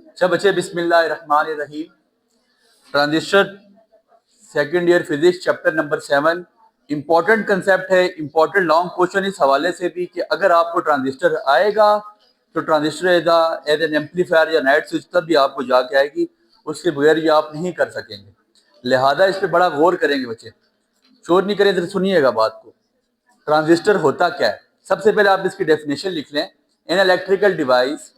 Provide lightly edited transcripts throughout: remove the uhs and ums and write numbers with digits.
अच्छा बच्चे, बिस्मिल्लाहिर्रहमानिर्रहीम। Transistor, second year physics, chapter number 7। Important concept है, इंपॉर्टेंट लॉन्ग क्वेश्चन इस हवाले से भी कि अगर आपको ट्रांजिस्टर आएगा तो ट्रांजिस्टर एज एन एम्पलीफायर या नाइट स्विच तब भी आपको जाके आएगी, उसके बगैर ये आप नहीं कर सकेंगे। लिहाजा इस पर बड़ा गौर करेंगे बच्चे, शोर नहीं करें, तो सुनिएगा बात को। ट्रांजिस्टर होता क्या है? सबसे पहले आप इसकी डेफिनेशन लिख लें। N electrical device,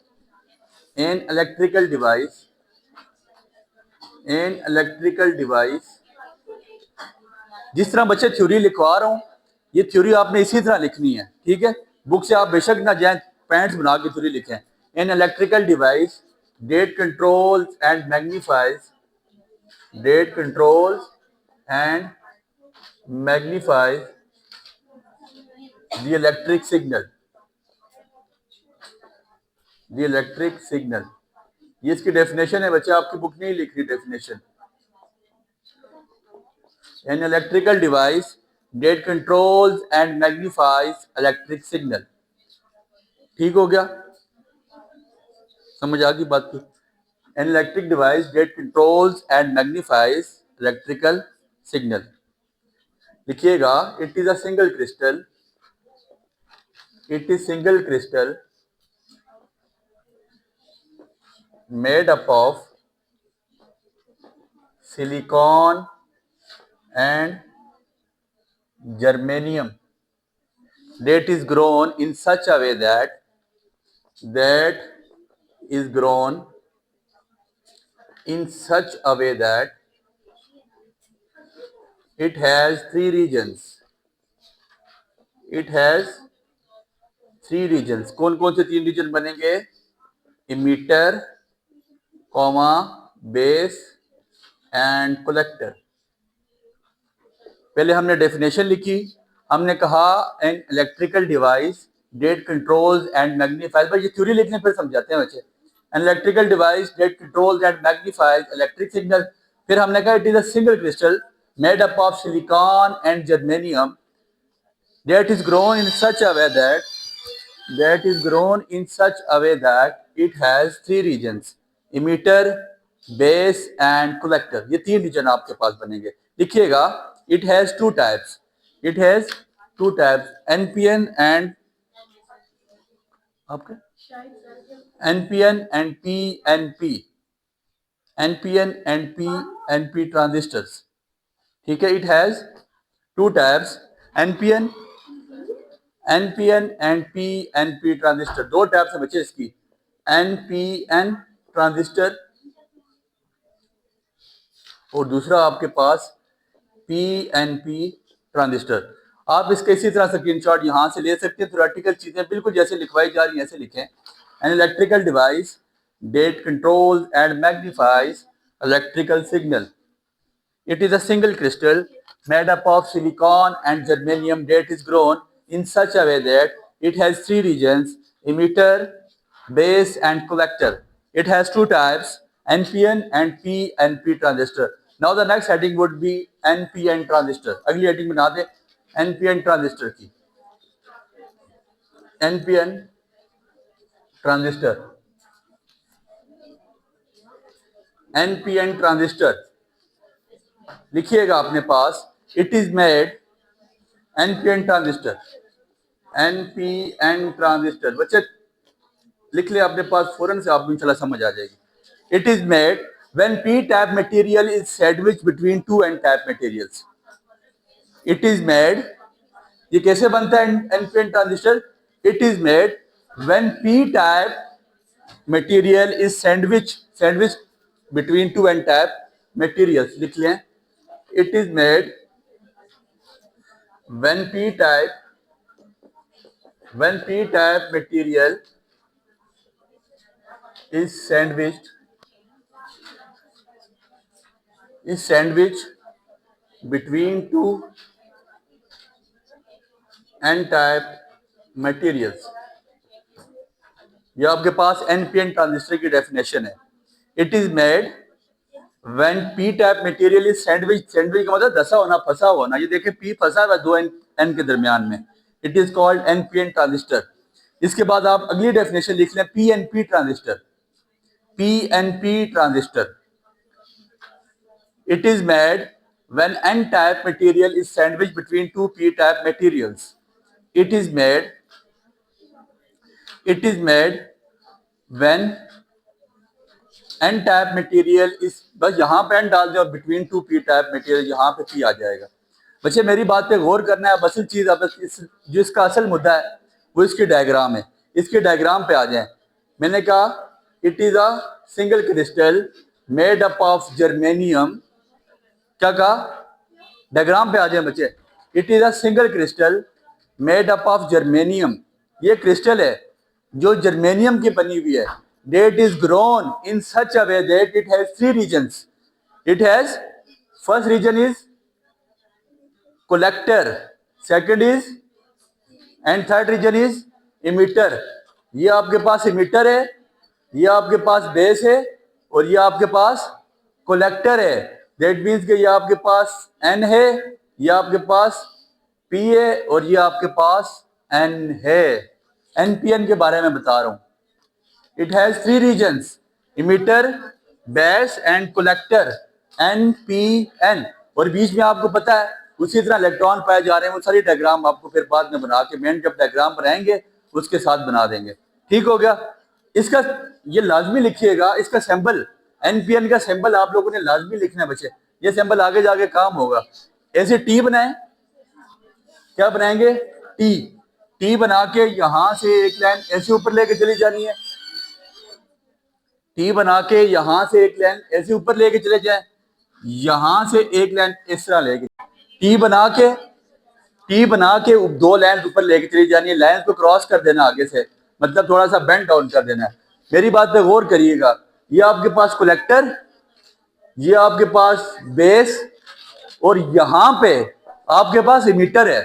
N electrical device, N electrical device. जिस तरह बच्चे थ्योरी लिखवा रहा हूं, ये थ्योरी आपने इसी तरह लिखनी है, ठीक है? बुक से आप बेशक ना जाएं, पैंट्स बना के थ्योरी लिखें। An electrical device that controls and magnifies, that controls and magnifies the electric signal, the electric signal. ये इसकी डेफिनेशन है बच्चे, आपकी बुक नहीं लिख रही definition. An electrical device that controls and magnifies electric signal। ठीक हो गया? समझ आ गई बात की? An electric device that controls and magnifies electrical signal। लिखिएगा, it is a single crystal, it is single crystal made up of silicon and germanium that is grown in such a way that is grown in such a way that it has three regions, it has three regions। कौन कौन से तीन reason बनेंगे? Emitter, comma, base and collector. पहले हमने definition लिखी, हमने कहा N electrical device that controls and magnifies. भाई ये थ्योरी लिखने फिर समझाते हैं बच्चे। N electrical device that controls and magnifies electric signal. फिर हमने कहा it is a single crystal made up of silicon and germanium that is grown in such a way that it has three regions, emitter, base and collector। ये तीन reason आपके पास बनेंगे। लिखिएगा, it has two types, it has two types, NPN and आपके NPN and PNP, NPN and PNP transistors। ठीक है, it has two types, NPN and PNP transistor. दो type से बचे इसकी, एनपीएन ट्रांजिस्टर और दूसरा आपके पास पीएनपी ट्रांजिस्टर। आप इसके इसी तरह स्क्रीनशॉट यहां से ले सकते हैं। थ्योरेटिकल चीजें बिल्कुल जैसे लिखवाई जा रही हैं ऐसे लिखें। An electrical device that controls and magnifies electrical signal. It is a single crystal made up of silicon and germanium that is grown in such a way that it has three regions, emitter, base and collector। It has two types, NPN and PNP transistor। Now the next heading would be NPN transistor। अगली heading बना दे NPN transistor की। NPN transistor, NPN transistor लिखिएगा अपने पास। It is made, NPN transistor, NPN transistor बच्चे लिख ले अपने पास, फौरन से आप इंशाल्लाह समझ आ जाएगी। It is made when P type material is sandwich between two N type materials. It is made, ये कैसे बनता है NPN transistor? It is made when P type material is sandwich between two N type materials. लिख लें, it is made when p-type material is sandwiched between two n-type materials। ये आपके पास NPN transistor की definition है। It is made When p type material is sandwich का मतलब धसा होना, फंसा होना। ये देखें, p फंसा हुआ दो n के दरमियान में। It is called NPN transistor. इसके बाद आप अगली डेफिनेशन लिख लें, PNP transistor. PNP transistor. It is made when N-type material is sandwiched between two P-type materials. It is made when N-type material is, बस यहाँ पे N डाल दें और between two P-type material यहाँ पे P आ जाएगा. बच्चे मेरी बात पे गौर करना है. असल चीज जो इसका असल मुद्दा है वो इसकी डायग्राम है. इसके डायग्राम पे आ जाएं. मैंने कहा it is a single crystal made up of germanium. क्या कहा? डायग्राम पे आ जाए बच्चे. It is a single crystal made up of germanium. ये क्रिस्टल है जो जर्मेनियम की बनी हुई है. That is grown in such a way that it has three regions. It has, first region is collector, second is and third region is emitter. ये आपके पास emitter है, ये आपके पास base है और ये आपके पास collector है. That means कि ये आपके पास N है, ये आपके पास P है और ये आपके पास N है. NPN के बारे में बता रहा हूँ. It has three regions, emitter, base and collector. NPN. और बीच में आपको पता है उसी तरह इलेक्ट्रॉन पाए जा रहे हैं. वो सारी डायग्राम आपको फिर बाद में बना के मेन जब डायग्राम बनाएंगे उसके साथ बना देंगे. ठीक हो गया? इसका ये लाजमी लिखिएगा. इसका सिंबल एनपीएन का सिंबल आप लोगों ने लाजमी लिखना है बच्चे. ये सिंबल आगे जाके काम होगा. ऐसे टी बनाएं. क्या बनाएंगे? टी. टी बना के यहां से एक लाइन ऐसे ऊपर लेके चली जानी है. टी बना के यहां से एक लाइन ऐसे ऊपर लेके चले जाए. यहां से एक लाइन इस तरह लेके टी बना के दो लाइन ऊपर लेके चली जानी है. लाइन को क्रॉस कर देना आगे से, मतलब थोड़ा सा बेंड डाउन कर देना है. मेरी बात पे गौर करिएगा. ये आपके पास कलेक्टर, ये आपके पास बेस और यहां पे आपके पास इमीटर है.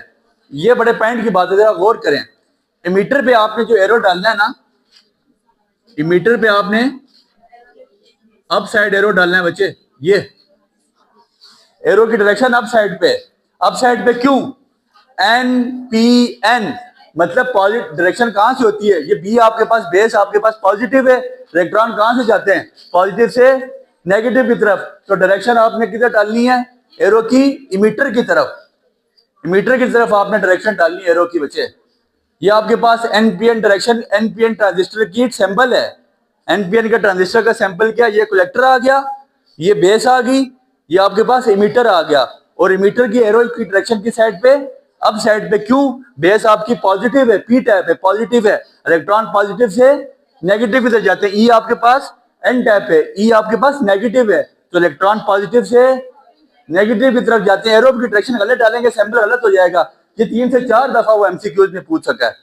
ये बड़े पॉइंट की बात है, जरा गौर करें. इमीटर पे आपने जो एरो डालना है ना, इमीटर पे आपने अप साइड एरो डालना है बच्चे. ये एरो की डायरेक्शन अप साइड पे. अप साइड पे क्यों? NPN मतलब पॉजिटिव डायरेक्शन कहां से होती है? ये बी आपके पास बेस आपके पास पॉजिटिव है. इलेक्ट्रॉन कहां से जाते हैं? पॉजिटिव से नेगेटिव की तरफ. तो डायरेक्शन आपने किधर डालनी है? एरो की इमीटर की तरफ. इमीटर की तरफ आपने डायरेक्शन डालनी है एरो की बच्चे. ये आपके पास NPN डायरेक्शन, NPN ट्रांजिस्टर की सिंबल है. NPN का ट्रांजिस्टर का सैंपल क्या? ये कलेक्टर आ गया, ये बेस आ गई, ये आपके पास इमीटर आ गया. और इमीटर की एरो की डायरेक्शन की साइड पे अप साइड पे. क्यों? बेस आपकी पॉजिटिव है, पी टाइप है, पॉजिटिव है. इलेक्ट्रॉन पॉजिटिव से नेगेटिव की तरफ जाते हैं. ई आपके पास एन टाइप है, ई आपके पास नेगेटिव है. तो इलेक्ट्रॉन पॉजिटिव से नेगेटिव की तरफ जाते हैं. एरो की डायरेक्शन गलत डालेंगे, सैंपल गलत हो जाएगा. ये 3 से 4 दफा वो एमसीक्यूज में पूछ सका है.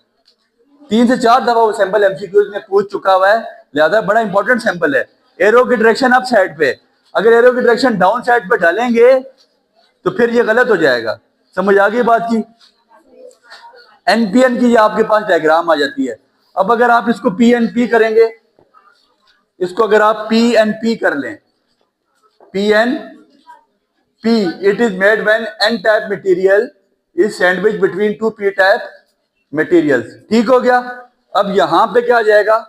3 से 4 दफा वो सैंपल एमसीक्यूज में पूछ चुका हुआ है. लिहाजा बड़ा इंपॉर्टेंट सैंपल है. एरो की डायरेक्शन अप साइड पे. अगर एरो की डायरेक्शन डाउन साइड पे डालेंगे तो फिर ये गलत हो जाएगा. समझ आ गई बात की? एनपीएन की ये आपके पास डायग्राम आ जाती है. अब अगर आप इसको पीएनपी करेंगे, इसको अगर आप पीएनपी कर लें, PNP, it is made when an type material is sandwich between to P type materials. ठीक हो गया? अब यहां पे क्या आ जाएगा?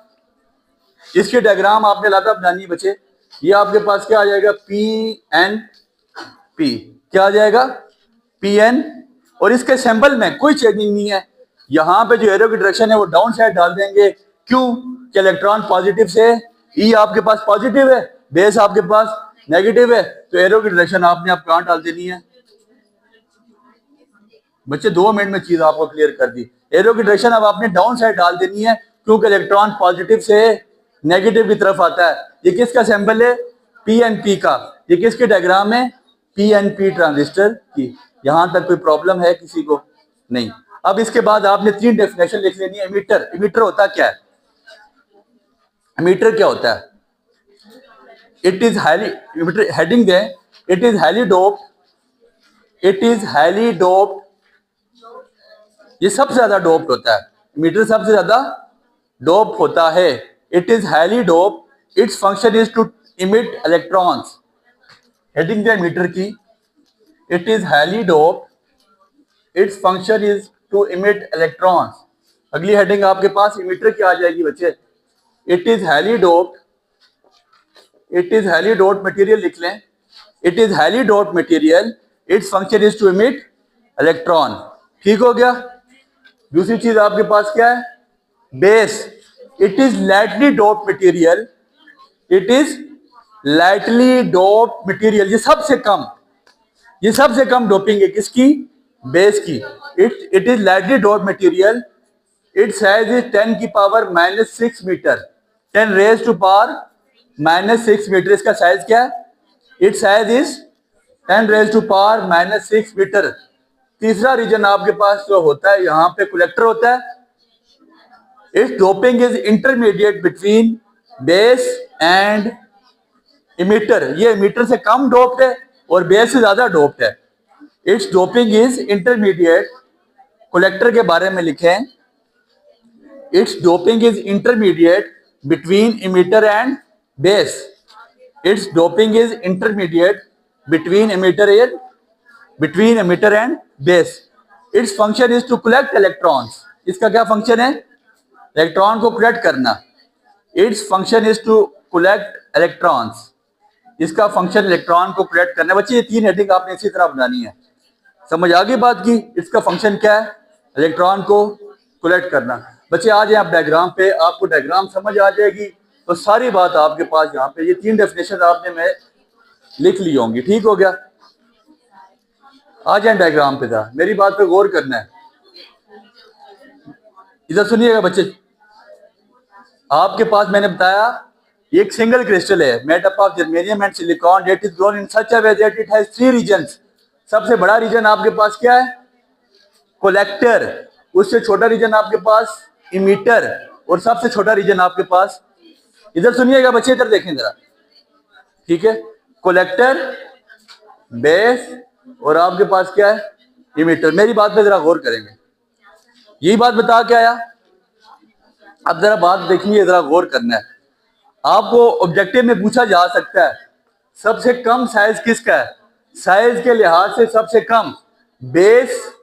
इसके डायग्राम आपने लाता बनानी बच्चे. ये आपके पास क्या आ जाएगा? पीएनपी. क्या आ जाएगा? पीएन. और इसके सिंबल में कोई चेंजिंग नहीं है. यहां पे जो एरो की डायरेक्शन है वो डाउन साइड डाल देंगे. क्यों? कि इलेक्ट्रॉन पॉजिटिव से, ई आपके पास पॉजिटिव है, बेस आपके पास नेगेटिव है. तो एरो की डायरेक्शन आपने आप कहां डाल देनी है बच्चे? 2 मिनट में चीज आपको क्लियर कर दी. एरो की डायरेक्शन अब आपने डाउन साइड डाल देनी है क्योंकि इलेक्ट्रॉन पॉजिटिव से नेगेटिव की तरफ आता है. ये किसका सैंपल है? पीएनपी का. ये किसके डायग्राम है? पीएनपी ट्रांजिस्टर की. यहां तक कोई प्रॉब्लम है किसी को? नहीं. अब इसके बाद आपने 3 डेफिनेशन लिख लेनी है. इमीटर. इमीटर होता क्या है? इमीटर क्या होता है? It is highly, emitter heading they, it is highly doped, it is highly doped. ये सबसे ज्यादा डोप्ड होता है. इमीटर सबसे ज्यादा डोप होता है. It is highly doped. Its function is to emit electrons. Heading the emitter की. It is highly doped. Its function is to emit electrons. अगली हेडिंग आपके पास इमीटर की आ जाएगी बच्चे. It is highly doped. It is highly doped material लिख लें, it is highly doped material, its function is to emit electron. ठीक हो गया। दूसरी चीज आपके पास क्या है, base, it is lightly doped material, it is lightly doped material, ये सबसे कम डोपिंग है किसकी, बेस की। It is lightly doped material, it size is 10 की power -6 metre, 10 raise to power -6 metre, इसका साइज क्या है, it size is 10 raise to power -6 metre. तीसरा रीजन आपके पास जो होता है, यहां पे कलेक्टर होता है, its doping is intermediate between base and emitter, ये इमिटर से कम डोप्ड है और बेस से ज्यादा डोप्ड है। Its doping is intermediate, collector के बारे में लिखें, its doping is intermediate between emitter and base, its doping is intermediate between emitter and base, its function is to collect electrons, इसका क्या फंक्शन है, इलेक्ट्रॉन को कलेक्ट करना, its function is to collect electrons, इसका function electron को collect करना। बच्चे ये 3 हेडिंग आपने इसी तरह बनानी है, समझ आ गई बात की, इसका फंक्शन क्या है, इलेक्ट्रॉन को कलेक्ट करना। बच्चे आ जाए आप डायग्राम पे, आपको डायग्राम समझ आ जाएगी तो सारी बात आपके पास यहाँ पे, ये 3 डेफिनेशन आपने मैं लिख ली होंगी। ठीक हो गया। आ जाए डायग्राम पे था, मेरी बात पे गौर करना है, इधर सुनिएगा बच्चे। आपके पास मैंने बताया एक सिंगल क्रिस्टल है made up of germanium and silicon, that is grown in such a way that it has 3 regions. सबसे बड़ा रीजन आपके पास क्या है, कलेक्टर, उससे छोटा रीजन आपके पास इमीटर, और सबसे छोटा रीजन आपके पास, इधर सुनिएगा बच्चे, इधर देखें जरा, ठीक है, कलेक्टर, बेस और आपके पास क्या है, इमीटर। मेरी बात पे जरा गौर करेंगे, यही बात बता के आया। अब जरा बात देखिए, जरा गौर करना है। आपको ऑब्जेक्टिव में पूछा जा सकता है सबसे कम साइज किसका है, साइज के लिहाज से सबसे कम बेस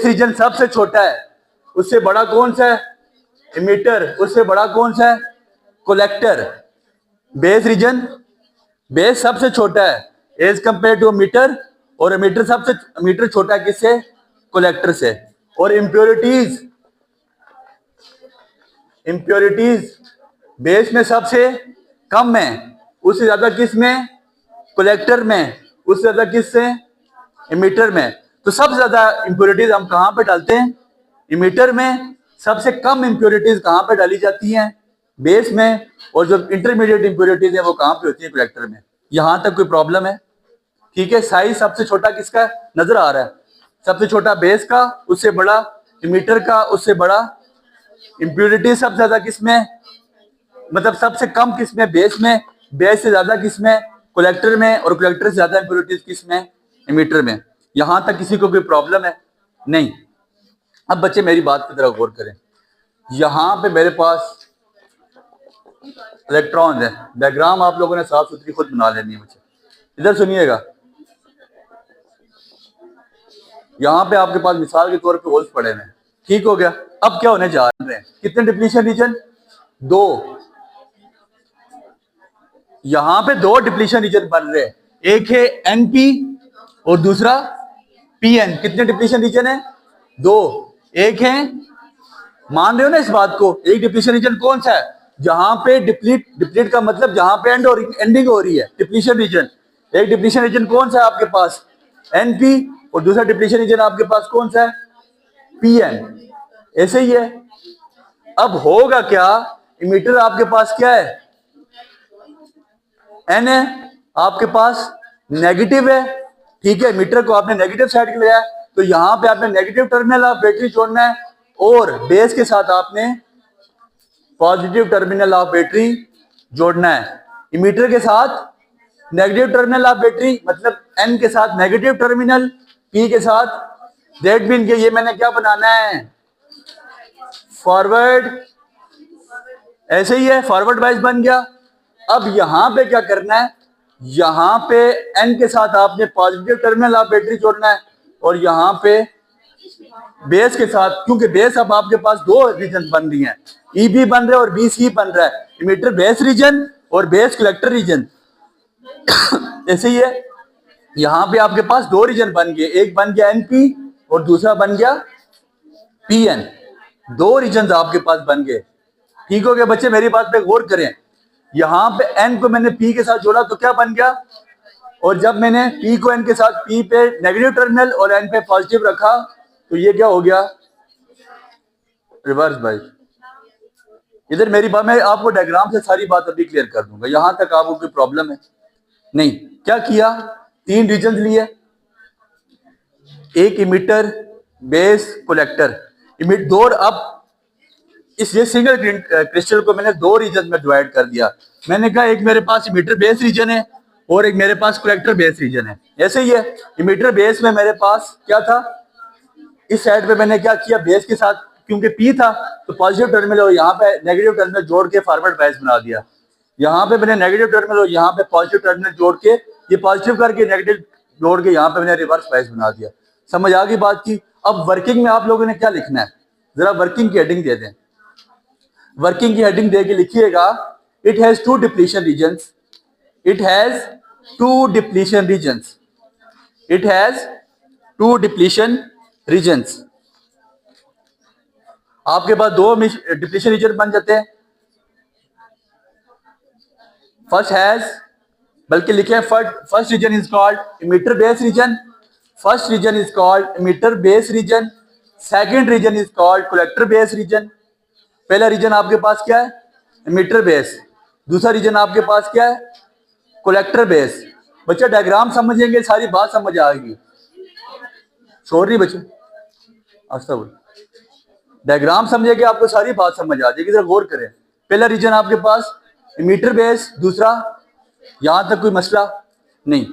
रीजन सबसे छोटा है, उससे बड़ा कौन सा है, इमीटर, उससे बड़ा कौन सा है, कलेक्टर। बेस सबसे छोटा है एज कंपेयर टू मीटर, और मीटर छोटा है किससे, कलेक्टर से। और इम्प्योरिटीज बेस में सबसे कम है, उससे ज्यादा किस में, कलेक्टर में, उससे ज्यादा किस से, इमीटर में। तो सबसे ज्यादा इम्प्योरिटीज हम कहां पे डालते हैं, इमीटर में। सबसे कम इम्प्योरिटीज कहां पे डाली जाती हैं, बेस में। और जो इंटरमीडिएट इम्प्योरिटीज है वो कहां पे होती है, कलेक्टर में। यहां तक कोई प्रॉब्लम है, ठीक है। साइज सबसे छोटा किसका नजर आ रहा है, सबसे छोटा बेस का, उससे बड़ा इमीटर का, उससे बड़ा इम्प्योरिटी सबसे ज्यादा किसमें, मतलब सबसे कम किसमें, बेस में, बेस से ज्यादा किसमें, कलेक्टर में, और कलेक्टर से ज्यादा इम्प्योरिटीज किसमें, इमीटर में। यहां तक किसी को कोई प्रॉब्लम है नहीं। अब बच्चे मेरी बात की तरह गौर करें, यहां पे मेरे पास इलेक्ट्रॉन है, डायग्राम आप लोगों ने साफ सुथरी खुद बना लेनी है बच्चे। इधर सुनिएगा, यहां पे आपके पास मिसाल के तौर पे होल्स पड़े हैं, ठीक हो गया। अब क्या होने जा रहे हैं, कितने डिप्लीशन रीजन, 2। यहां पे 2 डिप्लीशन रीजन बन रहे हैं, एक है एनपी और दूसरा पीएन। कितने डिप्लीशन रीजन है, 2। एक है, मान रहे हो ना इस बात को, एक डिप्लीशन रीजन कौन सा है, जहां पे डिप्लीट का मतलब जहां पे एंडिंग हो रही है, डिप्लीशन रीजन। एक डिप्लीशन रीजन कौन सा है आपके पास, एनपी, और दूसरा डिप्लीशन रीजन आपके पास कौन सा है, पीएन। ऐसे ही है। अब होगा क्या, इमीटर आपके पास क्या है, एन है, आपके पास नेगेटिव है, ठीक है। मीटर को आपने नेगेटिव साइड के लिया है, तो यहां पे आपने नेगेटिव टर्मिनल ऑफ बैटरी जोड़ना है, और बेस के साथ आपने पॉजिटिव टर्मिनल ऑफ बैटरी जोड़ना है। इमीटर के साथ नेगेटिव टर्मिनल ऑफ बैटरी, मतलब एन के साथ नेगेटिव टर्मिनल, पी के साथ, दैट मीन के ये मैंने क्या बनाना है, फॉरवर्ड, ऐसे ही है, फॉरवर्ड वाइज बन गया। अब यहां पे क्या करना है, यहां पे एन के साथ आपने पॉजिटिव टर्मिनल ऑफ बैटरी जोड़ना है, और यहां पे बेस के साथ, क्योंकि बेस अब आपके पास 2 रीजन बन रही हैं, ईबी बन रहा है और बीसी बन रहा है, इमीटर बेस रीजन और बेस कलेक्टर रीजन। ऐसे ही है, यहां पे आपके पास दो रीजन बन गए, एक बन गया एनपी और दूसरा बन गया पीएन। दो रीजन आपके पास बन गए। ठीक हो गया बच्चे, मेरी बात पे गौर करें। यहां पे एन को मैंने पी के साथ जोड़ा तो क्या बन गया, और जब मैंने पी को एन के साथ, पी पे नेगेटिव टर्मिनल और एन पे पॉजिटिव रखा तो ये क्या हो गया, रिवर्स बाइस। इधर मेरी बात, मैं आपको डायग्राम से सारी बात अभी क्लियर कर दूंगा, यहां तक आपको कोई प्रॉब्लम है नहीं। क्या किया, तीन रीजन लिए, एक इमिटर, बेस, कलेक्टर। इमिट दो, अब इस ये सिंगल क्रिस्टल को मैंने दो रीजन में डिवाइड कर दिया। मैंने कहा एक मेरे पास इमिटर बेस रीजन है और एक मेरे पास कलेक्टर बेस रीजन है। ऐसे ही है, इमिटर बेस में मेरे पास क्या था, इस साइड पे मैंने क्या किया, बेस के साथ क्योंकि पी था तो पॉजिटिव टर्मिनल और यहाँ पे नेगेटिव टर्मिनल जोड़ के फॉरवर्ड बायस बना दिया। यहाँ पे मैंने नेगेटिव टर्मिनल और यहाँ पे पॉजिटिव टर्मिनल जोड़ के, ये पॉजिटिव करके नेगेटिव जोड़ के यहाँ पे मैंने रिवर्स बायस बना दिया। समझ आ गई बात की। अब वर्किंग में आप लोगों ने क्या लिखना है, जरा वर्किंग की हेडिंग दे दें। वर्किंग की हेडिंग दे के लिखिएगा, it has two depletion regions, it has two depletion regions, it has two depletion regions. आपके पास दो डिप्लीशन रीजन बन जाते हैं। फर्स्ट हैज, बल्कि लिखे first region is called emitter base region, first region is called emitter base region, second region is called collector base region. पहला region आपके पास क्या है, इमिटर बेस, दूसरा रीजन आपके पास क्या है, कलेक्टर बेस। बच्चे डायग्राम समझेंगे, सारी बात समझ आएगी। शोर नहीं बच्चे, आस्ता बोल, डायग्राम समझेंगे आपको सारी बात समझ आ जाएगी। जरा गौर करें, पहला रीजन आपके पास इमिटर बेस, दूसरा, यहां तक कोई मसला नहीं।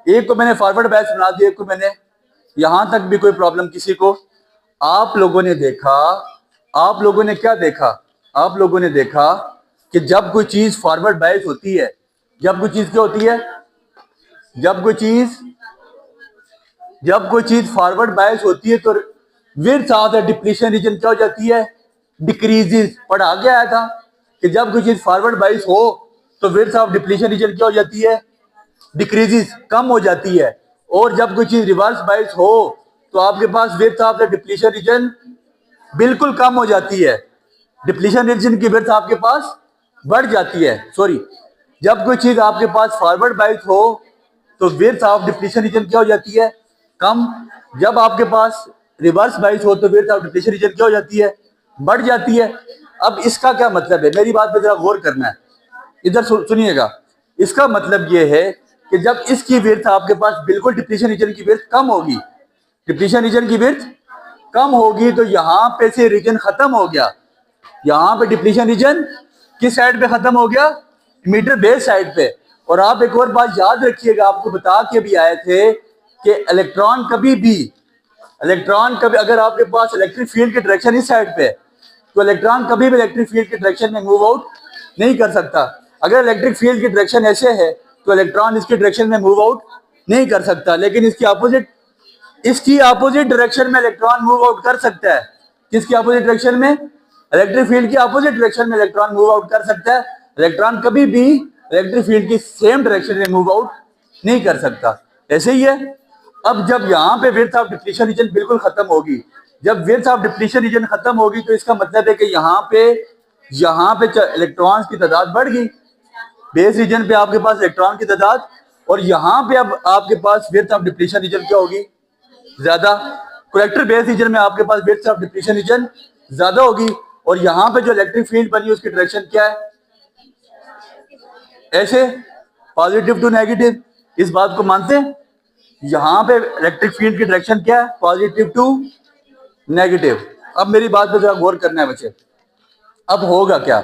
एक को मैंने फॉरवर्ड बैच बना दिया, एक को मैंने, यहां तक भी कोई प्रॉब्लम किसी को। आप लोगों ने देखा, आप लोगों ने क्या देखा, आप लोगों ने देखा कि जब कोई चीज फॉरवर्ड बायस होती है, जब कोई चीज क्या होती है, जब कोई चीज फॉरवर्ड बायस होती है तो width of the depletion reason क्या हो जाती है, डिक्रीजेस। पढ़ा के आया था कि जब कोई चीज फॉरवर्ड बायस हो तो विड्थ ऑफ डिप्लीशन रीजन क्या हो जाती है, डिक्रीजेस, कम हो जाती है। और जब कोई चीज रिवर्स बायस हो तो आपके पास width of the depletion region बिल्कुल कम हो जाती है, डिप्लीशन रीजन की विड्थ आपके पास बढ़ जाती है। सॉरी, जब कोई चीज आपके पास फॉरवर्ड बायस हो तो विड्थ ऑफ डिप्लीशन रीजन क्या हो जाती है, कम। जब आपके पास रिवर्स बायस हो तो विड्थ ऑफ डिप्लीशन रीजन क्या हो जाती है, बढ़ जाती है। अब इसका क्या मतलब है, मेरी बात पे जरा गौर करना है, इधर सुनिएगा। इसका मतलब यह है कि जब इसकी विड्थ आपके पास बिल्कुल डिप्लीशन रीजन की विड्थ कम होगी, डिप्लीशन रीजन की विड्थ कम होगी तो यहां पे से रीजन खत्म हो गया। यहां पे डिप्लीशन रीजन किस साइड पे खत्म हो गया, इमिटर बेस साइड पे। और आप एक और बात याद रखिएगा, आपको बता के भी आए थे कि इलेक्ट्रॉन कभी, अगर आपके पास इलेक्ट्रिक फील्ड की डायरेक्शन इस साइड पे, तो इलेक्ट्रॉन कभी भी इलेक्ट्रिक फील्ड की डायरेक्शन में मूव आउट नहीं कर सकता। अगर इलेक्ट्रिक फील्ड की डायरेक्शन ऐसे है तो इलेक्ट्रॉन इसकी डायरेक्शन में मूव आउट नहीं कर सकता, लेकिन इसकी अपोजिट डायरेक्शन में इलेक्ट्रॉन मूव आउट कर सकता है। किसकी अपोजिट डायरेक्शन में, इलेक्ट्रिक फील्ड की अपोजिट डायरेक्शन में इलेक्ट्रॉन मूव आउट कर सकता है। इलेक्ट्रॉन कभी भी इलेक्ट्रिक फील्ड की सेम डायरेक्शन में मूव आउट नहीं कर सकता। ऐसे ही है। अब जब यहाँ पे विड्थ ऑफ डिप्लीशन रीजन बिल्कुल खत्म होगी, जब विड्थ ऑफ डिप्लीशन रीजन खत्म होगी तो इसका मतलब है कि यहाँ पे इलेक्ट्रॉन्स की तादाद बढ़ गई। बेस रीजन पे आपके पास इलेक्ट्रॉन की तादाद, और यहाँ पे अब आपके पास विड्थ ऑफ डिप्लीशन रीजन क्या होगी, ज्यादा। कलेक्टर बेस रीजन में आपके पास विड्थ ऑफ डिप्लीशन रीजन ज्यादा होगी। और यहाँ पे जो इलेक्ट्रिक फील्ड बनी उसकी डायरेक्शन क्या है, ऐसे, पॉजिटिव टू नेगेटिव। इस बात को मानते हैं, यहां पे इलेक्ट्रिक फील्ड की डायरेक्शन क्या है, पॉजिटिव टू नेगेटिव। अब मेरी बात पे जरा गौर करना है बच्चे। अब होगा क्या,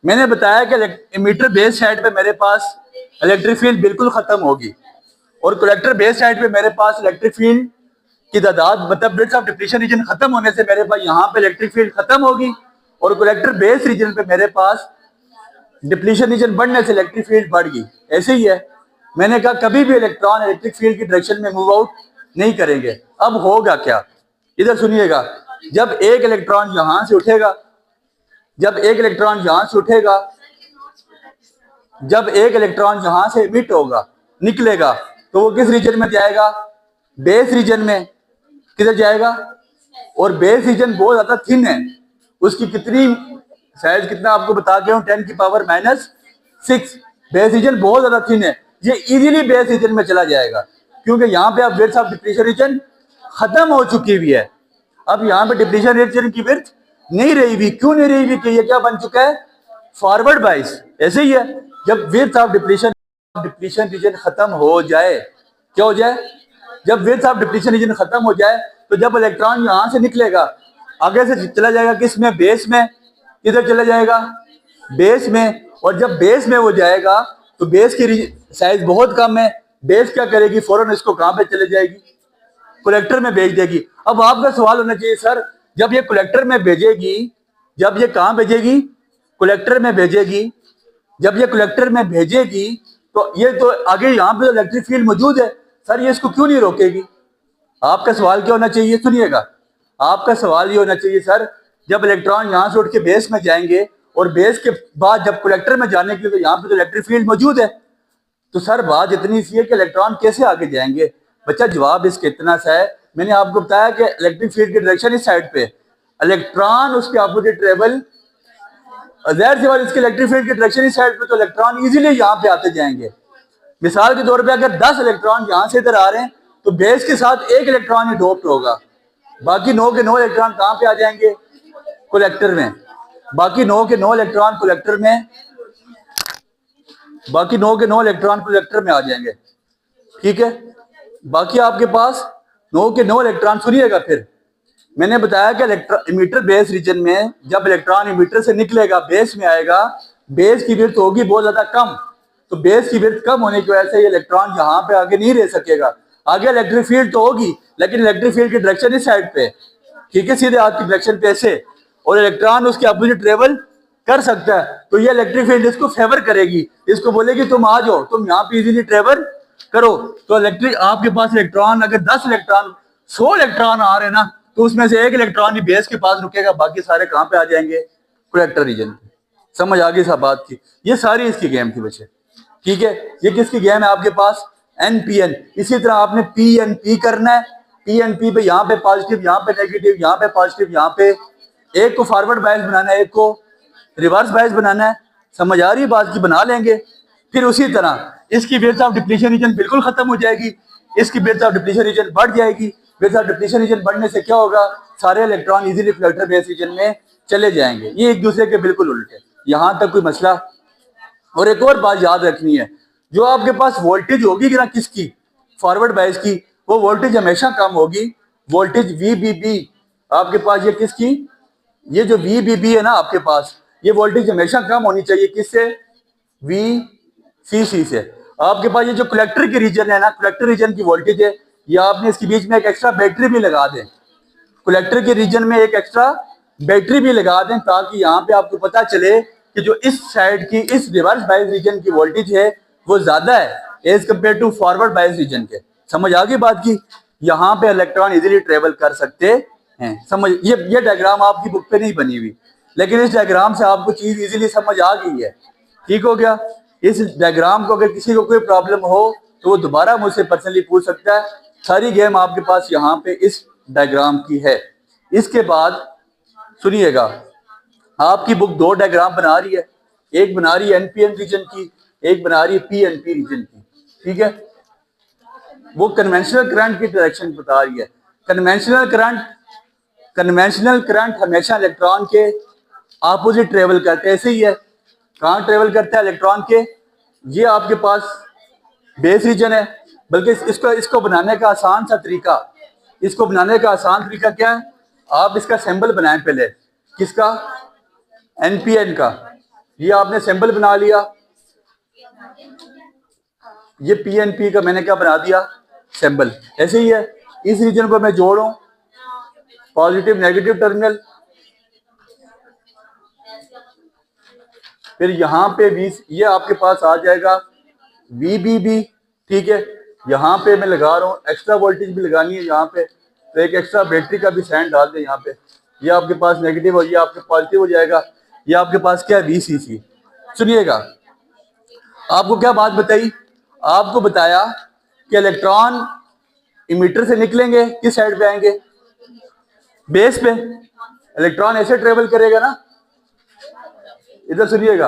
मैंने बताया कि इमिटर बेस साइड पे मेरे पास इलेक्ट्रिक फील्ड बिल्कुल खत्म होगी, और कलेक्टर बेस साइड पे मेरे पास इलेक्ट्रिक फील्ड की तादाद, मतलब विड्थ ऑफ डिप्लीशन रीजन खत्म होने से मेरे पास यहाँ पे इलेक्ट्रिक फील्ड खत्म होगी, और कलेक्टर बेस रीजन पे मेरे पास डिप्लीशन रीजन बढ़ने से इलेक्ट्रिक फील्ड बढ़ गई। ऐसे ही है, मैंने कहा कभी भी इलेक्ट्रॉन इलेक्ट्रिक फील्ड की डायरेक्शन में मूव आउट नहीं करेंगे। अब होगा क्या, इधर सुनिएगा। जब एक इलेक्ट्रॉन यहां से उठेगा, जब एक इलेक्ट्रॉन यहां से इमिट होगा, निकलेगा, तो वो किस रीजन में जाएगा? बेस रीजन में। किधर जाएगा? और बेस रीजन बहुत ज्यादा थिन है, उसकी कितनी साइज कितना आपको बता के हूं, 10⁻⁶। बेस रीजन बहुत ज्यादा थिन है, ये इजीली बेस रीजन में चला जाएगा, क्योंकि यहाँ पे अब विड्थ ऑफ डिप्लीशन रीजन खत्म हो चुकी हुई है। अब यहाँ पे डिप्लीशन रीजन की विड्थ नहीं रही हुई। क्यों नहीं रही हुई? कि ये क्या बन चुका है? फॉरवर्ड बाइस। ऐसे ही है, जब विड्थ ऑफ डिप्लीशन रीजन खत्म हो जाए, क्या हो जाए? जब विड्थ ऑफ डिप्लीशन रीजन खत्म हो जाए, तो जब इलेक्ट्रॉन यहां से निकलेगा, आगे से चला जाएगा किस में? बेस में। किधर चला जाएगा? बेस में। और जब बेस में वो जाएगा, तो बेस की साइज बहुत कम है, बेस क्या करेगी? फौरन इसको कहां पे चले जाएगी? कलेक्टर में भेज देगी। अब आपका सवाल होना चाहिए, सर जब ये कलेक्टर में भेजेगी, जब ये कहां भेजेगी? कलेक्टर में भेजेगी। जब ये कलेक्टर में भेजेगी, तो ये तो आगे यहाँ पे इलेक्ट्रिक फील्ड मौजूद है, सर ये इसको क्यों नहीं रोकेगी? आपका सवाल क्या होना चाहिए? सुनिएगा, आपका सवाल ये होना चाहिए, सर जब इलेक्ट्रॉन यहाँ से उठ के बेस में जाएंगे, और बेस के बाद जब कलेक्टर में जाने के लिए, तो यहाँ पे तो इलेक्ट्रिक फील्ड मौजूद है, तो सर बात इतनी सी है कि इलेक्ट्रॉन कैसे आगे जाएंगे? बच्चा जवाब इसका इतना सा है, मैंने आपको बताया कि इलेक्ट्रिक फील्ड की डायरेक्शन इस साइड पे, इलेक्ट्रॉन उसके अपोजिट ट्रेवल, ज़ाहिर सी बात इसके इलेक्ट्रिक फील्ड की डायरेक्शन इस साइड पे, तो इलेक्ट्रॉन इजीली यहाँ पे आते जाएंगे। मिसाल के तौर पे अगर 10 इलेक्ट्रॉन यहां से इधर आ रहे हैं, तो बेस के साथ एक इलेक्ट्रॉन ही ड्रॉप होगा, बाकी 9 के 9 इलेक्ट्रॉन कहां पे आ जाएंगे? कलेक्टर में। बाकी 9 के 9 इलेक्ट्रॉन कलेक्टर में, बाकी 9 के 9 इलेक्ट्रॉन कलेक्टर में आ जाएंगे। ठीक है, बाकी आपके पास 9 के 9 इलेक्ट्रॉन। सुनिएगा, फिर मैंने बताया कि इमीटर बेस रीजन में जब इलेक्ट्रॉन इमीटर से निकलेगा, बेस में आएगा, बेस की विड्थ होगी बहुत ज्यादा कम, तो बेस की विड्थ कम होने की वजह से ये इलेक्ट्रॉन यहाँ पे आगे नहीं रह सकेगा। आगे इलेक्ट्रिक फील्ड तो होगी, लेकिन इलेक्ट्रिक फील्ड की डायरेक्शन इस साइड पे, ठीक है, सीधे हाथ की डायरेक्शन पे ऐसे, और इलेक्ट्रॉन उसके अपोजिट ट्रेवल कर सकता है, तो ये इलेक्ट्रिक फील्ड इसको फेवर करेगी, इसको बोलेगी तुम आ जाओ, तुम यहाँ पे इजीली ट्रेवल करो। तो इलेक्ट्रिक आपके पास इलेक्ट्रॉन, अगर 10 इलेक्ट्रॉन 100 इलेक्ट्रॉन आ रहे हैं ना, तो उसमें से एक इलेक्ट्रॉन ही बेस के पास रुकेगा, बाकी सारे कहां पे आ जाएंगे? Collector region. समझ आ गई साहब बात की? ये सारी इसकी गेम थी बच्चे। ठीक है, ये किसकी गेम है? आपके पास NPN। इसी तरह आपने PNP करना है। PNP पे यहाँ पे पॉजिटिव, यहाँ पे नेगेटिव, यहाँ पे पॉजिटिव, यहाँ पे एक को फॉरवर्ड बायस बनाना है, एक को रिवर्स बायस बनाना है। समझ आ रही है बात की? बना लेंगे। फिर उसी तरह इसकी विड्थ ऑफ डिप्लीशन रीजन बिल्कुल खत्म हो जाएगी, इसकी विड्थ ऑफ डिप्लीशन रीजन बढ़ जाएगी। विड्थ ऑफ डिप्लीशन रीजन बढ़ने से क्या होगा? सारे electron easily collector base reason में चले जाएंगे। ये एक दूसरे के बिल्कुल उल्टे। यहां तक कोई मसला? और एक और बात याद रखनी है, जो आपके पास वोल्टेज होगी ना किसकी? फॉरवर्ड बायस की, वो वोल्टेज हमेशा कम होगी। वोल्टेज VBB आपके पास, ये किसकी? ये जो VBB है ना आपके पास, ये वोल्टेज हमेशा कम होनी चाहिए। किससे? VCC से। आपके पास ये जो कलेक्टर की रीजन है ना, कलेक्टर रीजन की वोल्टेज है, ये आपने इसके बीच में एक एक्स्ट्रा बैटरी भी लगा दें। कलेक्टर के रीजन में एक एक्स्ट्रा बैटरी भी लगा दें, ताकि यहाँ पे आपको पता चले कि जो इस साइड की, इस रिवर्स बायस रीजन की वोल्टेज है, वो ज्यादा है as compare to forward bias region के। समझ आ गई बात की? यहाँ पे इलेक्ट्रॉन इजीली ट्रेवल कर सकते हैं। समझ, ये डायग्राम आपकी बुक पे नहीं बनी हुई, लेकिन इस डायग्राम से आपको चीज इजीली समझ आ गई है। ठीक हो गया? इस डायग्राम को अगर किसी को कोई प्रॉब्लम हो, तो वो दोबारा मुझसे पर्सनली पूछ सकता है। सारी गेम आपके पास यहाँ पे इस डायग्राम की है। इसके बाद सुनिएगा, आपकी बुक 2 डायग्राम बना रही है, एक बना रही है NPN रीजन की, एक बना रही है PNP रीजन की। ठीक है, वो कन्वेंशनल करंट की डायरेक्शन बता रही है। कन्वेंशनल करंट हमेशा इलेक्ट्रॉन के ऑपोजिट ट्रेवल करते हैं। ऐसे ही है, कहाँ ट्रेवल करता है इलेक्ट्रॉन के? ये आपके पास बेस रीजन है। बल्कि इसको बनाने का आसान सा तरीका, इसको बनाने का आसान तरीका क्या है? आप इसका सिंबल बनाएं पहले। किसका? NPN का। ये आपने सिंबल बना लिया, ये PNP का मैंने क्या बना दिया? सिंबल। ऐसे ही है, इस रीजन को मैं जोड़ूं, पॉजिटिव नेगेटिव टर्मिनल, फिर यहाँ पे ये आपके पास आ जाएगा VBB। ठीक है, यहाँ पे मैं लगा रहा हूँ, एक्स्ट्रा वोल्टेज भी लगानी है यहाँ पे, तो एक एक्स्ट्रा बैटरी का भी साइन डाल दें यहाँ पे। ये आपके पास नेगेटिव हो, ये आपके पॉजिटिव हो जाएगा। ये आपके पास क्या है? VCC। सुनिएगा, आपको क्या बात बताई? आपको बताया कि इलेक्ट्रॉन इमीटर से निकलेंगे, किस साइड पे आएंगे? बेस पे। इलेक्ट्रॉन ऐसे ट्रेवल करेगा ना, इधर सुनिएगा,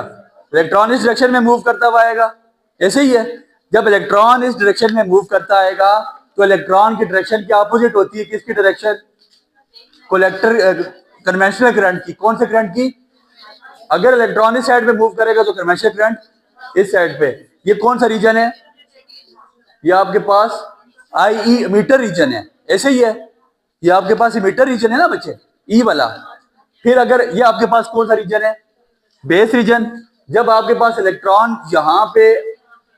इलेक्ट्रॉन इस डायरेक्शन में मूव करता हुआ आएगा, ऐसे ही है। जब इलेक्ट्रॉन इस डायरेक्शन में मूव करता आएगा तो इलेक्ट्रॉन की डायरेक्शन की अपोजिट होती है, किसकी डायरेक्शन? कलेक्टर कन्वेंशनल करंट की। कौन से करंट की? अगर इलेक्ट्रॉन इस साइड पे मूव करेगा तो कन्वेंशनल करंट इस साइड पे। ये कौन सा रीजन है? ये आपके पास आई इमीटर रीजन है, ऐसे ही है। ये आपके पास इमीटर रीजन है ना बच्चे, ई वाला। फिर अगर ये आपके पास कौन सा रीजन है? Base reason. जब आपके पास इलेक्ट्रॉन यहाँ पे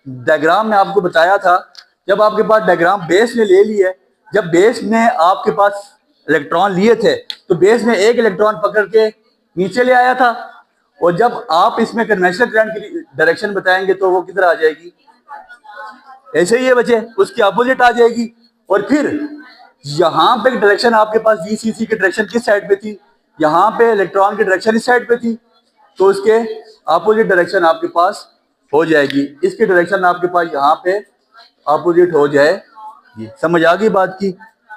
डायग्राम में आपको बताया था, जब आपके पास डायग्राम बेस ने ले लिया, जब बेस ने आपके पास इलेक्ट्रॉन लिए थे तो बेस ने एक इलेक्ट्रॉन पकड़ के नीचे ले आया था, और जब आप इसमें कन्वेंशनल करंट की डायरेक्शन बताएंगे तो वो किधर आ जाएगी? ऐसे ही है बच्चे, उसकी अपोजिट आ जाएगी। और फिर यहाँ पे डायरेक्शन आपके पास वीसीसी की डायरेक्शन किस साइड पे थी? यहाँ पे इलेक्ट्रॉन की डायरेक्शन इस साइड पे थी, तो उसके अपोजिट डायरेक्शन आपके पास हो जाएगी। इसकी डायरेक्शन आपके पास यहाँ पे अपोजिट हो जाएगी। समझ आ गई बात की?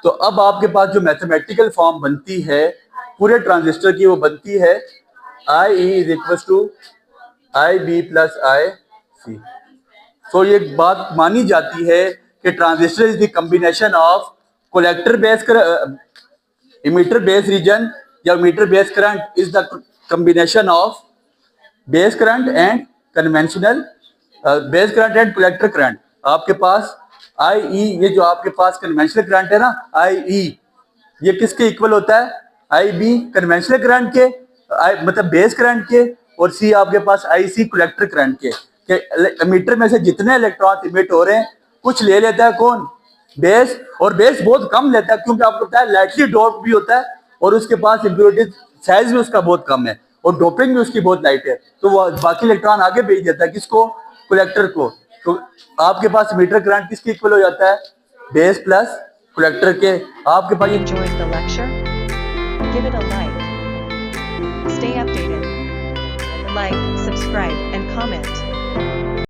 तो अब आपके पास जो मैथमेटिकल फॉर्म बनती है पूरे ट्रांजिस्टर की, वो बनती है I E is equals to IB plus IC। तो ये बात मानी जाती है कि transistor is the combination of collector base emitter base region, या emitter base current is the combination of base current and conventional base current and collector current. आपके पास आई ई, ये जो आपके पास कन्वेंशनल करंट है ना, आई ई, ये किसके इक्वल होता है? आई बी कन्वेंशनल करंट के, मतलब बेस करंट के, और सी आपके पास आई सी कलेक्टर करंट के। मीटर में से जितने इलेक्ट्रॉन इमिट हो रहे हैं, कुछ ले लेता है कौन? बेस। और बेस बहुत कम लेता है, क्योंकि आपको पता है लाइटली डोप भी होता है, और उसके पास इम्प्योरिटी साइज भी उसका बहुत कम है, और डोपिंग भी उसकी बहुत लाइट है, तो वो बाकी इलेक्ट्रॉन आगे भेज देता है, किसको? कलेक्टर को। तो आपके पास मीटर करंट किसके इक्वल हो जाता है? बेस प्लस कलेक्टर के। आपके पास Enjoyed the lecture? Give it a like. Stay updated. Like, subscribe, and comment.